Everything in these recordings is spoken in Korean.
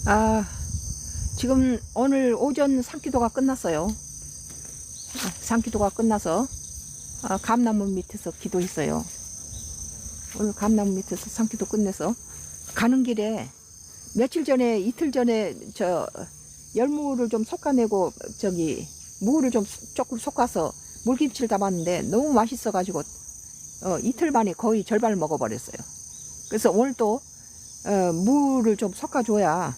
아, 지금 오늘 오전 산기도가 끝났어요. 산기도가 끝나서 감나무 밑에서 기도했어요. 오늘 감나무 밑에서 산기도 끝내서 가는 길에 며칠 전에 이틀 전에 저 열무를 좀 솎아내고 무를 좀 조금 솎아서 물김치를 담았는데 너무 맛있어 가지고 이틀 만에 거의 절반을 먹어버렸어요. 그래서 오늘 또 무를 좀 솎아줘야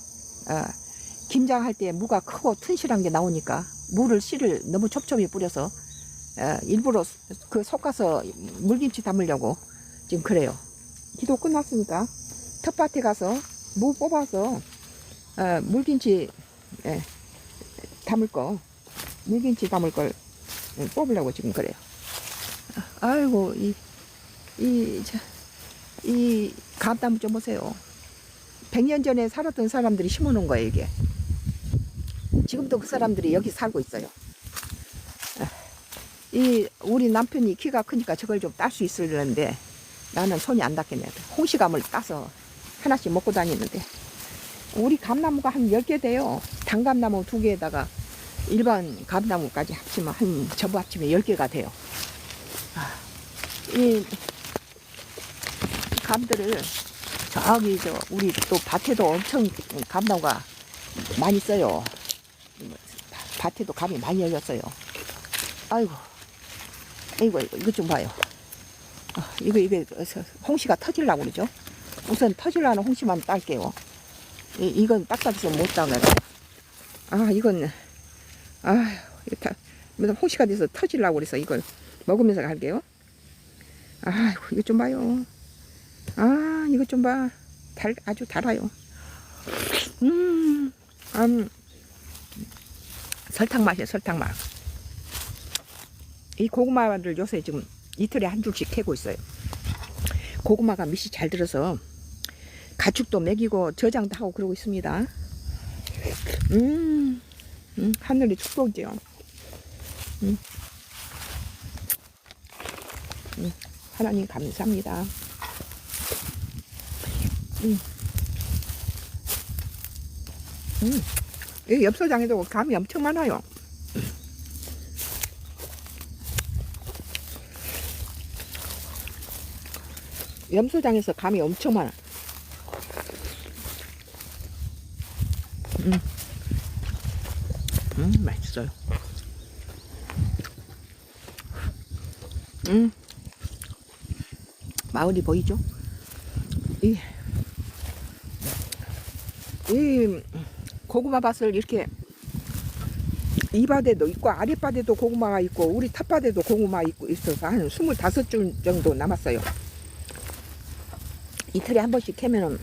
김장할 때 무가 크고 튼실한 게 나오니까 무를 씨를 너무 촘촘히 뿌려서 일부러 그 솎아서 물김치 담으려고 지금 그래요. 기도 끝났으니까 텃밭에 가서 무 뽑아서 물김치 물김치 담을 걸 뽑으려고 지금 그래요. 아이고 이 감나무 좀 보세요. 100년 전에 살았던 사람들이 심어놓은 거예요. 이게 지금도 그 사람들이 여기 살고 있어요. 우리 남편이 키가 크니까 저걸 좀 딸 수 있으려는데 나는 손이 안 닿겠네. 홍시감을 따서 하나씩 먹고 다니는데 우리 감나무가 한 10개 돼요. 단감나무 2개에다가 일반 감나무까지 합치면 전부 합치면 10개가 돼요. 이 감들을 저기 우리 또 밭에도 엄청 감나무가 많이 있어요. 밭에도 감이 많이 열렸어요. 아이고 이거 좀 봐요. 이게 홍시가 터질라고 그러죠. 우선 터질라는 홍시만 딸게요. 이건 딱딱해서 못 따내요. 이건 홍시가 돼서 터질라고 그래서 이걸 먹으면서 갈게요. 이거 좀 봐요. 이거 좀 봐. 아주 달아요. 설탕 맛이에요, 설탕 맛. 이 고구마를 요새 지금 이틀에 한 줄씩 캐고 있어요. 고구마가 밑이 잘 들어서 가축도 먹이고 저장도 하고 그러고 있습니다. 하늘의 축복이죠. 하나님 감사합니다. 이 엽서장에도 감이 엄청 많아요. 염소장에서 감이 엄청 많아. 맛있어요. 마을이 보이죠? 이 고구마 밭을 이렇게 이 밭에도 있고 아래 밭에도 고구마가 있고 우리 텃밭에도 고구마 있어서 한 25줄 정도 남았어요. 이틀에 한 번씩 캐면은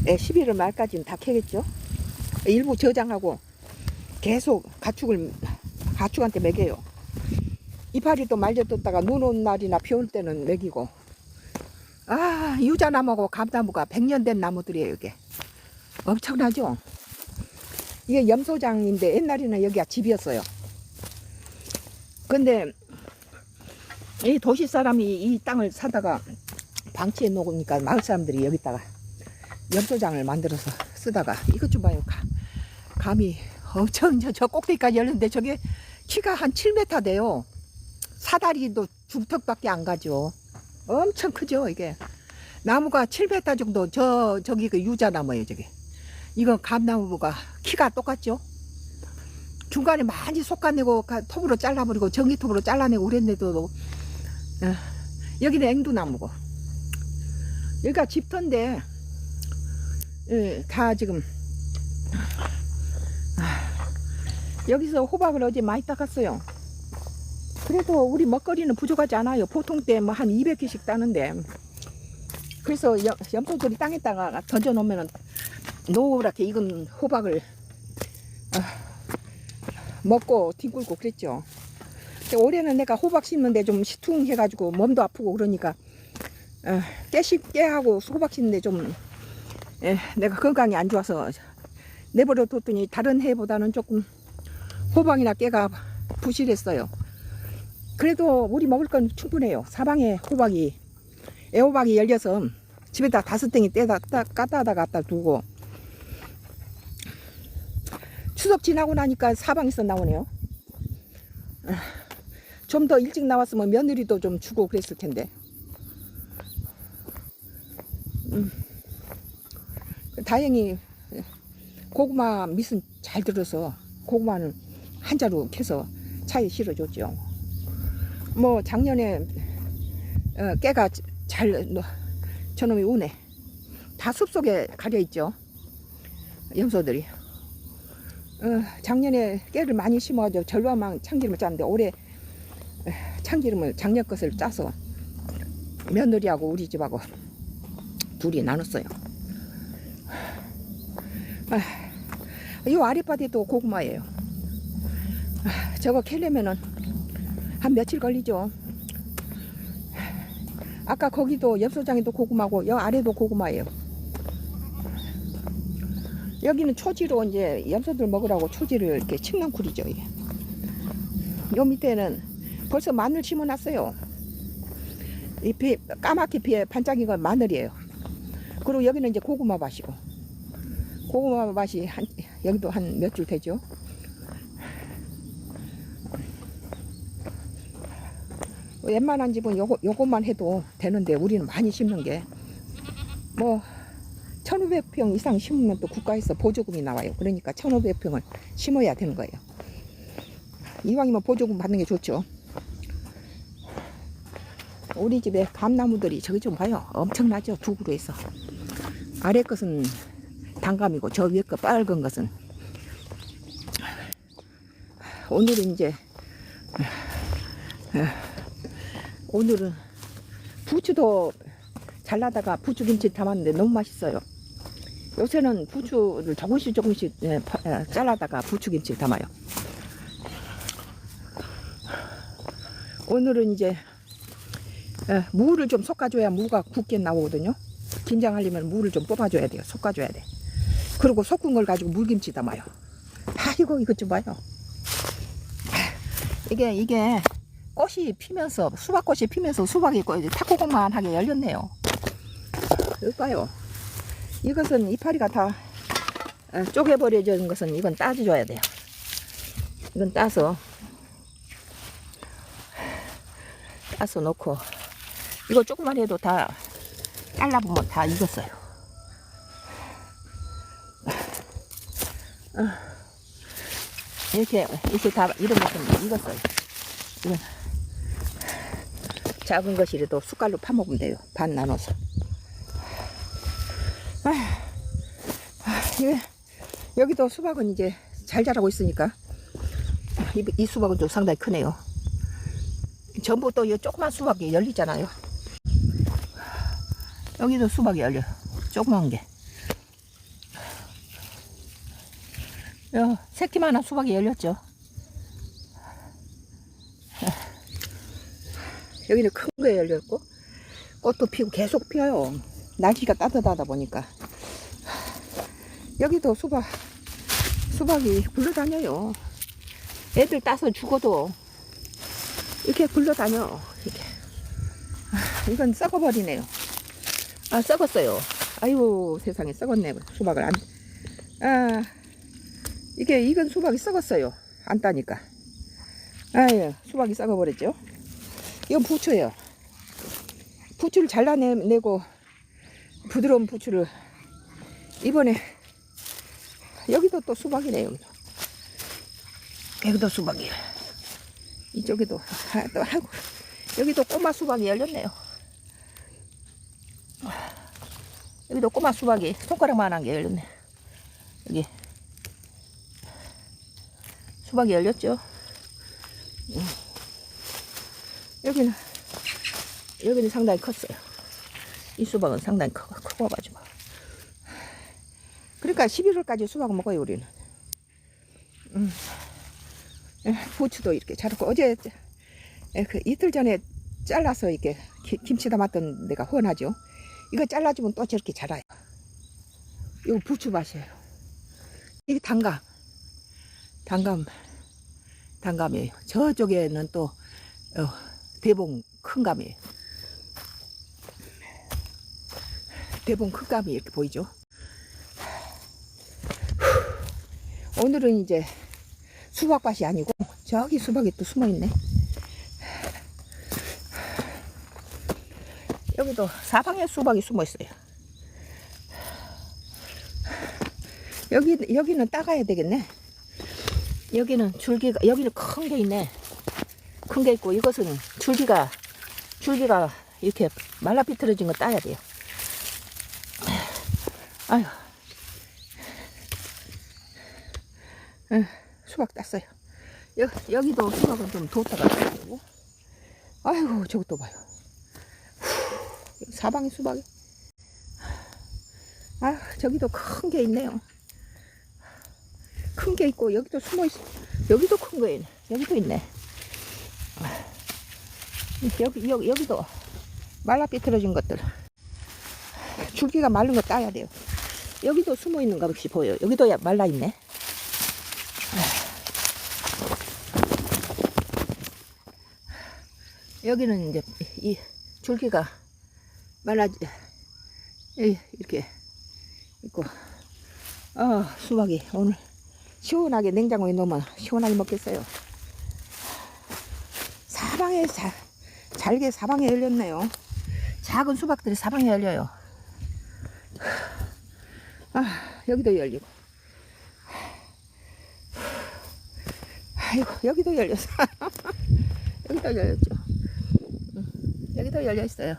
11월 말까지는 다 캐겠죠. 일부 저장하고 계속 가축한테 먹여요. 이파리 또 말려뒀다가 눈 오는 날이나 비 올 때는 먹이고. 유자나무하고 감나무가 100년 된 나무들이에요. 이게 엄청나죠. 이게 염소장인데 옛날에는 여기가 집이었어요. 근데 이 도시 사람이 이 땅을 사다가 방치해 놓으니까 마을 사람들이 여기다가 염소장을 만들어서 쓰다가 이것 좀 봐요. 감이 엄청 저 꼭대기까지 열렸는데 저게 키가 한 7m 돼요. 사다리도 중턱밖에 안 가죠. 엄청 크죠. 이게 나무가 7m 정도 저기 그 유자나무예요. 저게 이건 감나무가 키가 똑같죠. 중간에 많이 솎아내고 톱으로 잘라버리고 전기톱으로 잘라내고 그랬는데도 여기는 앵두나무고 여기가 집터인데 다 지금 여기서 호박을 어제 많이 닦았어요. 그래도 우리 먹거리는 부족하지 않아요. 보통 때 뭐 한 200개씩 따는데 그래서 염소들이 땅에다가 던져놓으면 노랗게 익은 호박을 먹고 뒹굴고 그랬죠. 올해는 내가 호박 심는데 좀 시퉁해가지고 몸도 아프고 그러니까 깨하고 호박 심는데 좀 내가 건강이 안 좋아서 내버려 뒀더니 다른 해보다는 조금 호박이나 깨가 부실했어요. 그래도 우리 먹을 건 충분해요. 사방에 애호박이 열려서 집에다 5댕이 떼다 갖다 두고 추석 지나고 나니까 사방에서 나오네요. 좀 더 일찍 나왔으면 며느리도 좀 주고 그랬을 텐데. 다행히 고구마 밑은 잘 들어서 고구마는 한 자루 캐서 차에 실어줬죠. 뭐 작년에 깨가 잘 저놈이 우네. 다 숲속에 가려있죠. 염소들이. 작년에 깨를 많이 심어가지고 절반만 참기름을 짰는데 올해 참기름을 작년 것을 짜서 며느리하고 우리 집하고 둘이 나눴어요. 이 아랫바디도 고구마예요. 저거 캐려면은 한 며칠 걸리죠. 아까 거기도 엽소장에도 고구마고 여 아래도 고구마예요. 여기는 초지로 이제 염소들 먹으라고 초지를 이렇게 칡랑쿨이죠. 이게. 요 밑에는 벌써 마늘 심어놨어요. 잎이 까맣게 피해 반짝인 건 마늘이에요. 그리고 여기는 이제 고구마 밭이고, 고구마 밭이 여기도 한 몇 줄 되죠. 웬만한 집은 요것만 해도 되는데 우리는 많이 심는 게 뭐 1500평 이상 심으면 또 국가에서 보조금이 나와요. 그러니까 1500평을 심어야 되는 거예요. 이왕이면 보조금 받는 게 좋죠. 우리 집에 감나무들이 저기 좀 봐요. 엄청나죠. 두 그루에서. 아래 것은 단감이고 저 위에 거 빨간 것은 오늘은 이제 오늘은 부추도 잘라다가 부추김치 담았는데 너무 맛있어요. 요새는 부추를 조금씩 잘라다가 부추김치를 담아요. 오늘은 이제 무를 좀 섞어줘야 무가 굵게 나오거든요. 김장하려면 무를 좀 뽑아줘야 돼요. 섞어줘야 돼. 그리고 섞은 걸 가지고 물김치 담아요. 아이고 이것 좀 봐요. 이게 꽃이 피면서 수박꽃이 피면서 수박이 탁구공만하게 열렸네요. 여기 봐요. 이것은 이파리가 다 쪼개버려진 것은 이건 따줘야 돼요. 이건 따서 놓고 이거 조금만 해도 다 잘라보면 다 익었어요. 이렇게 다 이런 것은 익었어요. 이건 작은 것이라도 숟갈로 파먹으면 돼요. 반 나눠서. 여기도 수박은 이제 잘 자라고 있으니까 이 수박은 좀 상당히 크네요. 전부 또 이 조그만 수박이 열리잖아요. 여기도 수박이 열려. 조그만 게. 새끼만한 수박이 열렸죠. 여기는 큰 거 열렸고 꽃도 피고 계속 피어요. 날씨가 따뜻하다 보니까. 여기도 수박이 굴러다녀요. 애들 따서 죽어도 이렇게 굴러다녀. 이렇게. 이건 썩어버리네요. 썩었어요. 아이고 세상에 썩었네. 수박을 이건 수박이 썩었어요. 안 따니까. 아유 수박이 썩어버렸죠. 이건 부추예요. 부추를 잘라내고 부드러운 부추를 이번에 여기도 또 수박이네요. 여기도 수박이에요. 이쪽에도 아이고 여기도 꼬마 수박이 열렸네요. 여기도 꼬마 수박이 손가락만한 게 열렸네. 여기 수박이 열렸죠. 여기는 상당히 컸어요. 이 수박은 상당히 커가지고. 그러니까 11월까지 수박을 먹어요 우리는. 부추도 이렇게 자랐고 어제 이틀 전에 잘라서 이렇게 김치 담았던 데가 훤하죠. 이거 잘라주면 또 저렇게 자라요. 이거 부추밭이에요. 이게 단감이에요. 저쪽에는 또 대봉 큰 감이에요. 대봉 큰 감이 이렇게 보이죠. 오늘은 이제 수박밭이 아니고 저기 수박이 또 숨어있네. 여기도 사방에 수박이 숨어있어요. 여기는 따가야 되겠네. 여기는 줄기가, 여기는 큰 게 있네. 큰 게 있고, 이것은 줄기가 이렇게 말라 비틀어진 거 따야 돼요. 아유. 수박 땄어요. 여기도 수박은 좀 뒀다가 따고. 아이고, 저것도 봐요. 사방에 수박이. 아, 저기도 큰 게 있네요. 큰 게 있고, 여기도 숨어 있어. 여기도 큰 거 있네. 여기도 있네. 여기도 말라 비틀어진 것들. 줄기가 마른 거 따야 돼요. 여기도 숨어 있는 것 같이 보여요. 여기도 말라 있네. 여기는 이제 이 줄기가 이렇게 있고, 수박이 오늘 시원하게 냉장고에 넣으면 시원하게 먹겠어요. 사방에 잘게 사방에 열렸네요. 작은 수박들이 사방에 열려요. 여기도 열리고, 아이고, 여기도 열렸어. 여기도 열렸죠. 여기도 열려 있어요.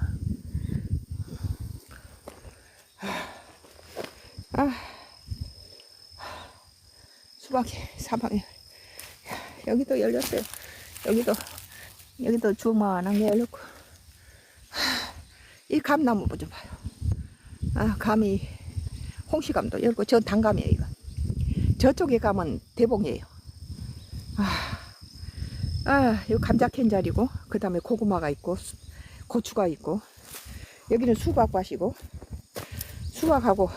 수박이 사방에. 여기도 열렸어요. 여기도 주만한 게 열렸고. 이 감나무 좀 봐요. 감이 홍시감도 열고, 저 단감이에요. 이거. 저쪽에 감은 대봉이에요. 이 감자 캔 자리고, 그 다음에 고구마가 있고, 고추가 있고, 여기는 수박밭이고, 수박하고,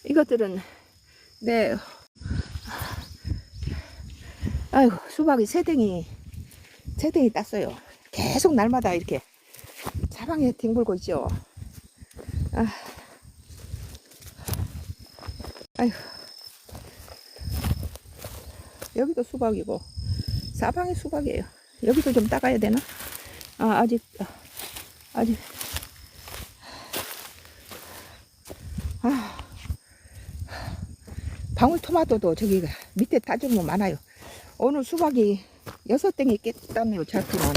이것들은, 네, 아이고, 수박이 세댕이 땄어요. 계속 날마다 이렇게 사방에 뒹굴고 있죠. 아이고. 여기도 수박이고, 사방에 수박이에요. 여기도 좀 따가야 되나? 아직. 방울토마토도 저기 밑에 따주면 많아요. 오늘 수박이 6땡이 깼다네요, 작지만.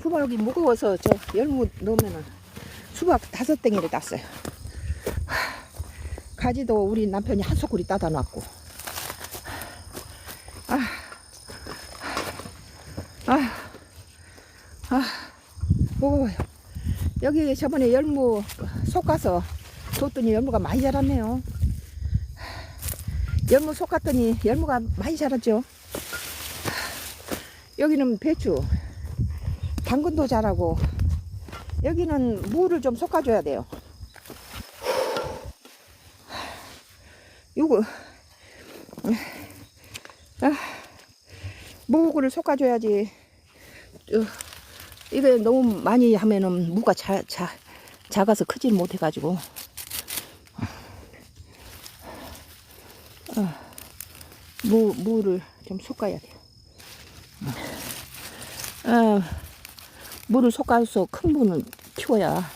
수박이 무거워서 저 열무 넣으면은 수박 5땡이를 땄어요. 가지도 우리 남편이 한 소쿠리 따다 놨고. 무거워요. 여기 저번에 열무 솎아서 뒀더니 열무가 많이 자랐네요. 열무 솎았더니 열무가 많이 자랐죠. 여기는 배추, 당근도 자라고, 여기는 무를 좀 솎아줘야 돼요. 요거 무를 솎아줘야지. 이게 너무 많이 하면은 무가 작아서 크질 못해가지고. 무를 좀 솎아야 돼요. 무를 솎아서 큰 무는 키워야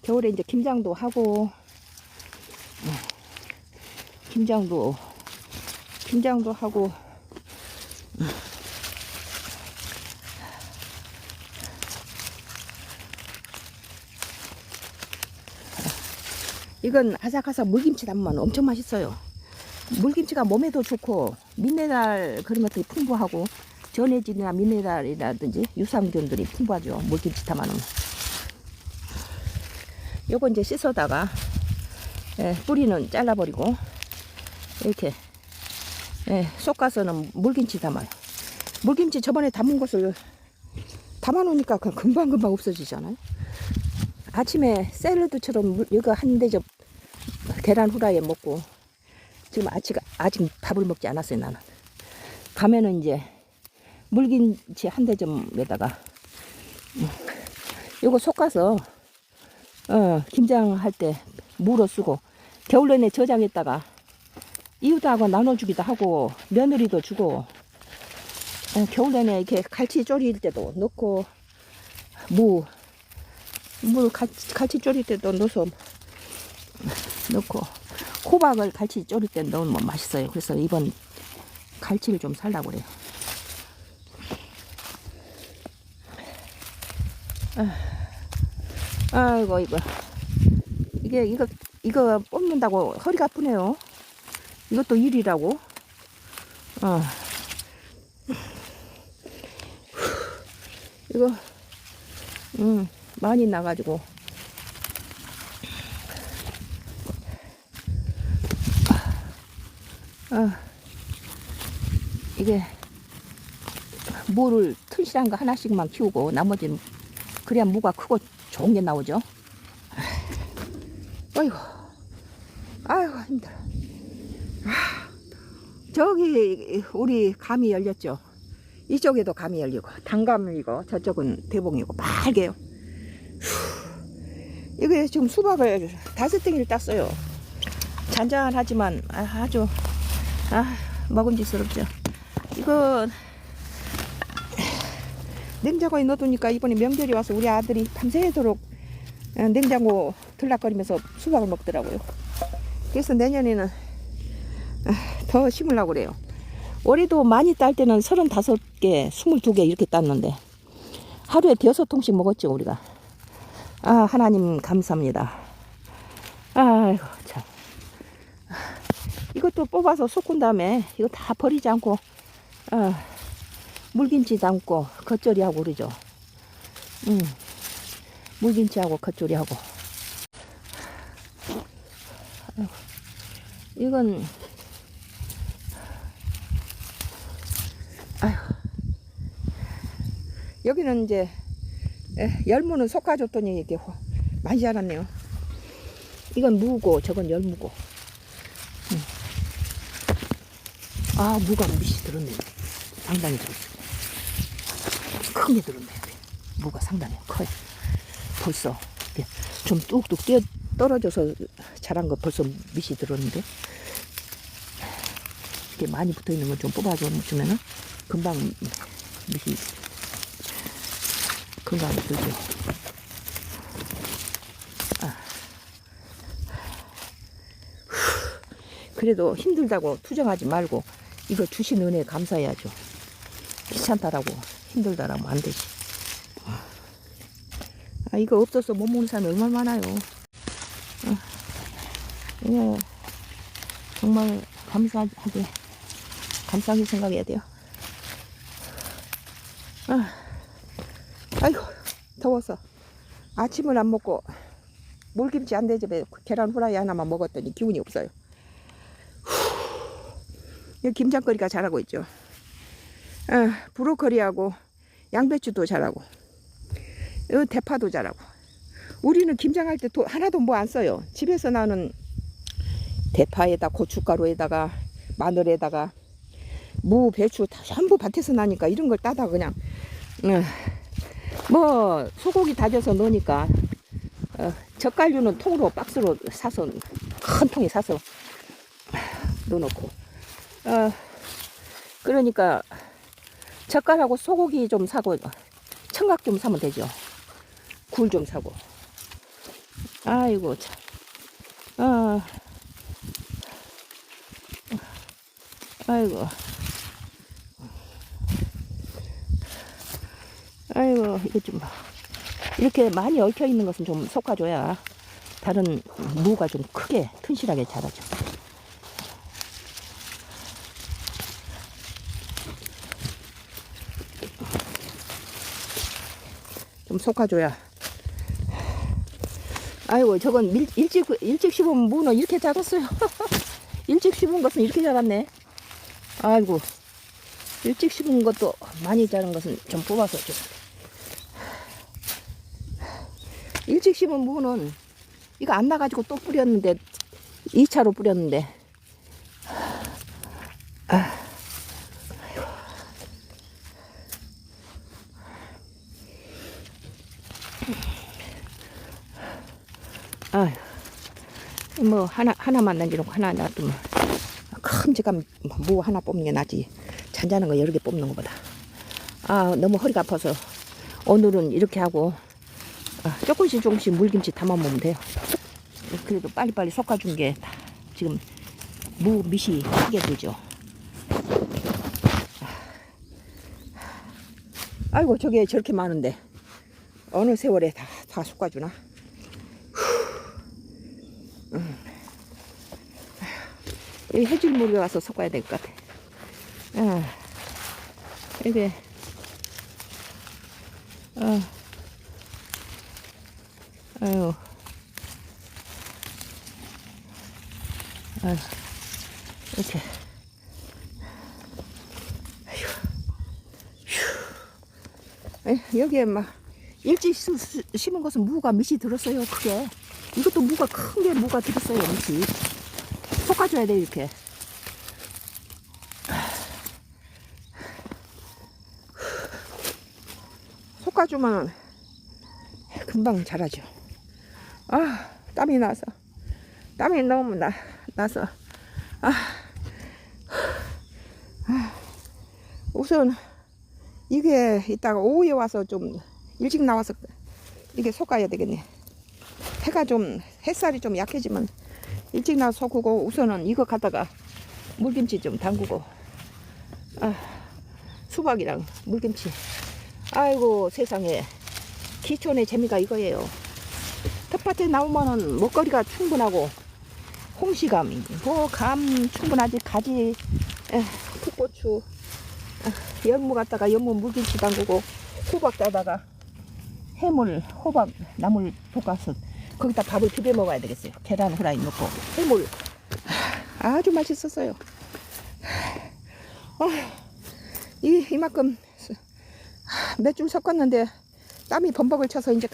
겨울에 이제 김장도 하고, 김장도 하고. 이건 아삭아삭 물김치 담으면 엄청 맛있어요. 물김치가 몸에도 좋고, 미네랄 그런 것들이 풍부하고, 전해질이나 미네랄이라든지 유산균들이 풍부하죠. 물김치 담아놓으면. 요거 이제 씻어다가, 뿌리는 잘라버리고, 이렇게, 솎아서는 물김치 담아요. 물김치 저번에 담은 것을 담아놓으니까 금방금방 없어지잖아요. 아침에 샐러드처럼 이거 한 대접 계란 후라이 먹고, 지금 아직 밥을 먹지 않았어요. 나는 가면은 이제 물김치 한 대접에다가 요거 솎아서 김장할 때 무로 쓰고 겨울 내내 저장했다가 이웃하고 나눠주기도 하고 며느리도 주고 겨울 내내 이렇게 갈치 졸일 때도 넣고 무 갈치 졸일 때도 넣어서 넣고 호박을 갈치 졸일 때 넣으면 맛있어요. 그래서 이번 갈치를 좀 살라고 그래요. 아이고 이거 뽑는다고 허리가 아프네요. 이것도 일이라고. 이거 많이 나가지고 이게 무를 튼실한 거 하나씩만 키우고 나머지는 그래야 무가 크고 좋은 게 나오죠. 아이고 힘들어. 저기 우리 감이 열렸죠. 이쪽에도 감이 열리고 단감이고 저쪽은 대봉이고 빨개요. 이게 지금 수박을 5덩이를 땄어요. 잔잔하지만 아주 먹음직스럽죠. 이거 냉장고에 넣어두니까 이번에 명절이 와서 우리 아들이 밤새도록 냉장고 들락거리면서 수박을 먹더라고요. 그래서 내년에는 더 심으려고 그래요. 올해도 많이 딸 때는 35개, 22개 이렇게 땄는데 하루에 6통씩 먹었죠 우리가. 하나님 감사합니다. 아이고 참. 이것도 뽑아서 솎은 다음에 이거 다 버리지 않고 물김치 담고 겉절이하고 그러죠. 물김치하고 겉절이하고. 이건 여기는 이제 열무는 솎아줬더니 이렇게 많이 자랐네요. 이건 무고 저건 열무고. 무가 밑이 들었네. 상당히 들었어. 크게 들었네. 무가 상당히 커요. 벌써 좀 뚝뚝 떨어져서 자란 거 벌써 밑이 들었는데 이렇게 많이 붙어 있는 거 좀 뽑아주면은 금방 밑이 금방 들죠. 그래도 힘들다고 투정하지 말고 이거 주신 은혜 감사해야죠. 귀찮다라고 힘들다라고 안 되지. 이거 없어서 못 먹는 사람이 얼마나 많아요. 이거 정말 감사하게 생각해야 돼요. 아이고 더워서 아침을 안 먹고 물김치 한 대접에 계란 후라이 하나만 먹었더니 기운이 없어요. 김장거리가 잘하고 있죠. 브로콜리하고 양배추도 잘하고 대파도 잘하고. 우리는 김장할 때 하나도 뭐 안 써요. 집에서 나는 대파에다 고춧가루에다가 마늘에다가 무 배추 다 전부 밭에서 나니까 이런 걸 따다 그냥 뭐 소고기 다져서 넣으니까 젓갈류는 통으로 박스로 사서 큰 통에 사서 넣어놓고 그러니까 젓갈하고 소고기 좀 사고 청각 좀 사면 되죠. 굴 좀 사고. 아이고 참. 아이고 이거 좀 이렇게 많이 얽혀 있는 것은 좀 솎아줘야 다른 무가 좀 크게 튼실하게 자라죠. 좀 솎아줘야. 아이고 저건 일찍 심은 무는 이렇게 자랐어요. 일찍 심은 것은 이렇게 자랐네. 아이고 일찍 심은 것도 많이 자란 것은 좀 뽑아서 좀. 일찍 심은 무는 이거 안 나가지고 또 뿌렸는데 2차로 뿌렸는데 아이고. 뭐 하나만 남겨놓고 하나 놔두면 큼직한 무 하나 뽑는 게 낫지. 잔잔한 거 여러 개 뽑는 것보다. 아, 너무 허리가 아파서 오늘은 이렇게 하고 조금씩 물김치 담아 먹으면 돼요. 그래도 빨리빨리 솎아준 게 지금 무 밑이 크게 들죠. 아이고, 저게 저렇게 많은데 어느 세월에 다 솎아주나. 이 해줄물에 와서 솎아야 될 것 같아. 이게 아유, 이렇게. 여기에 막 일찍 심은 것은 무가 밑이 들었어요. 크게. 이것도 무가 큰 게 무가 들었어요. 밑이. 솎아줘야 돼 이렇게. 솎아주면 금방 자라죠. 땀이 나서. 땀이 너무 나서. 우선 이게 이따가 오후에 와서 좀 일찍 나와서 이게 솎아야 되겠네. 해가 좀 햇살이 좀 약해지면 일찍 나와서 솎고 우선은 이거 갖다가 물김치 좀 담그고 수박이랑 물김치. 아이고 세상에 기촌의 재미가 이거예요. 텃밭에 나오면은 먹거리가 충분하고 홍시감, 감 충분하지. 가지, 풋고추, 연무 갖다가 연무 물김치 담그고 호박 따다가 해물, 호박 나물 볶아서 거기다 밥을 비벼 먹어야 되겠어요. 계란 후라이 넣고 해물 아주 맛있었어요. 이만큼 몇 줄 섞었는데 땀이 범벅을 쳐서 이제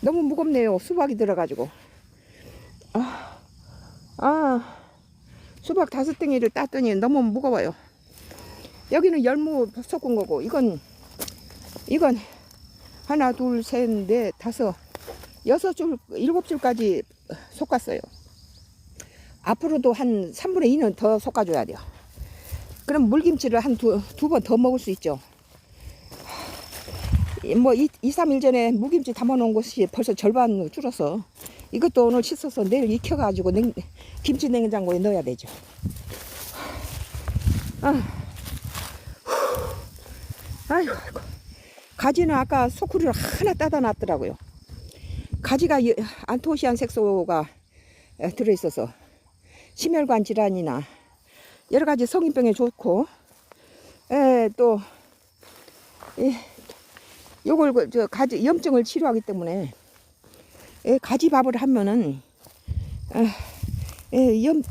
너무 무겁네요. 수박이 들어가지고. 수박 5덩이를 땄더니 너무 무거워요. 여기는 열무 섞은 거고 이건 하나 둘 셋 넷 다섯 6줄 7줄까지 섞었어요. 앞으로도 한 3분의 2는 더 섞어줘야 돼요. 그럼 물김치를 한 두 번 더 먹을 수 있죠. 뭐 2-3일 전에 무김치 담아 놓은 것이 벌써 절반 줄어서 이것도 오늘 씻어서 내일 익혀가지고 김치 냉장고에 넣어야 되죠. 아이고. 가지는 아까 소쿠리를 하나 따다 놨더라고요. 가지가 안토시안 색소가 들어있어서 심혈관 질환이나 여러 가지 성인병에 좋고, 또 요걸 가지 염증을 치료하기 때문에 가지밥을 하면은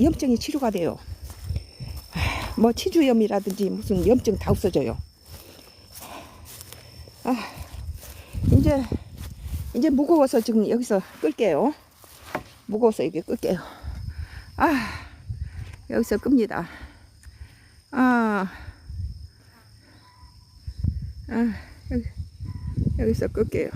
염증이 치료가 돼요. 뭐 치주염이라든지 무슨 염증 다 없어져요. 이제 무거워서 지금 여기서 끌게요. 무거워서 이게 끌게요. 여기서 끕니다. 여기서 끌게요.